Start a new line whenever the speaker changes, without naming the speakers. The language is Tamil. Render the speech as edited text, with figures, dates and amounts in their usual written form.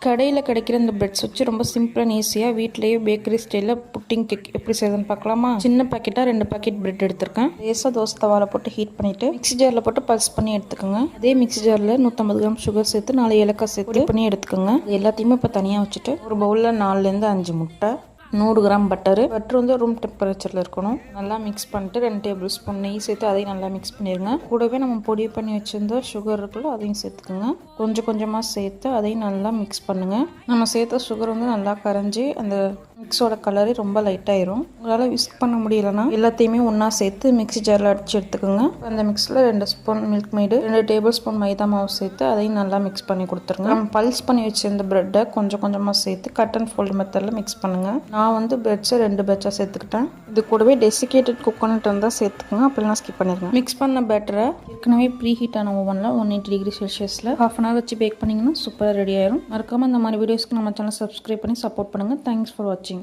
கடையில் கிடைக்கிற இந்த பிரெட்ஸ் வச்சு ரொம்ப சிம்பிளாக ஈஸியாக வீட்டிலேயே பேக்கரி ஸ்டைலில் புட்டிங் கேக் எப்படி செய்யுதுன்னு பார்க்கலாமா? சின்ன பாக்கெட்டாக 2 பாக்கெட் பிரெட் எடுத்திருக்கேன். லேசாக தோசை தவாவில் போட்டு ஹீட் பண்ணிவிட்டு மிக்ஸி ஜாரில் போட்டு பல்ஸ் பண்ணி எடுத்துக்கோங்க. அதே மிக்ஸி ஜாரில் 150 கிராம் சுகர் சேர்த்து 4 ஏலக்காய் சேர்த்து பண்ணி எடுத்துக்கோங்க. இது எல்லாத்தையுமே இப்போ தனியாக வச்சுட்டு ஒரு பவுலில் 4லேருந்து 5 முட்டை, 100 கிராம் பட்டர் வந்து ரூம் டெம்பரேச்சரில் இருக்கணும். நல்லா மிக்ஸ் பண்ணிட்டு 2 டேபிள் ஸ்பூன் நெய் சேர்த்து அதையும் நல்லா மிக்ஸ் பண்ணிடுங்க. கூடவே நம்ம பொடி பண்ணி வச்சுருந்த சுகர் இருக்குல்ல, அதையும் சேர்த்துக்குங்க. கொஞ்சம் கொஞ்சமாக சேர்த்து அதையும் நல்லா மிக்ஸ் பண்ணுங்கள். நம்ம சேர்த்த சுகர் வந்து நல்லா கரைஞ்சி அந்த மிக்ஸோட கலரே ரொம்ப லைட்டாயிரும். உங்களால் விஸ்க் பண்ண முடியலன்னா எல்லாத்தையுமே ஒன்றா சேர்த்து மிக்ஸி ஜாரில் அடித்து எடுத்துக்கோங்க. அந்த மிக்ஸில் 2 spoon Milkmaid, 2 tablespoon maida மாவு சேர்த்து அதையும் நல்லா மிக்ஸ் பண்ணி கொடுத்துருங்க. நம்ம பல்ஸ் பண்ணி வச்சிருந்த ப்ரெட்டை கொஞ்சம் கொஞ்சமாக சேர்த்து கட் அண்ட் ஃபோல்டு மெத்தடில் மிக்ஸ் பண்ணுங்கள். நான் வந்து பிரெட்ஸை 2 பேட்சாக சேர்த்துக்கிட்டேன். இது கூடவே டெசிகேட்டட் கோகோனட் இருந்தால் சேர்த்துக்கோங்க, அப்படிலாம் ஸ்கிப் பண்ணிடுங்க. மிக்ஸ் பண்ண பேட்டரை ஏற்கனவே ப்ரீ ஹீட் ஆன ஓவனில் 180 டிகிரி செல்சியஸில் ½ அன் ஹவர் வச்சு பேக் பண்ணிங்கன்னா சூப்பராக ரெடி ஆயிரும். மறக்காமல் இந்த மாதிரி வீடியோஸ்க்கு நம்ம சேனல் சப்ஸ்கிரைப் பண்ணி சப்போர்ட் பண்ணுங்கள். தேங்க்ஸ் ஃபார் வாட்சிங்.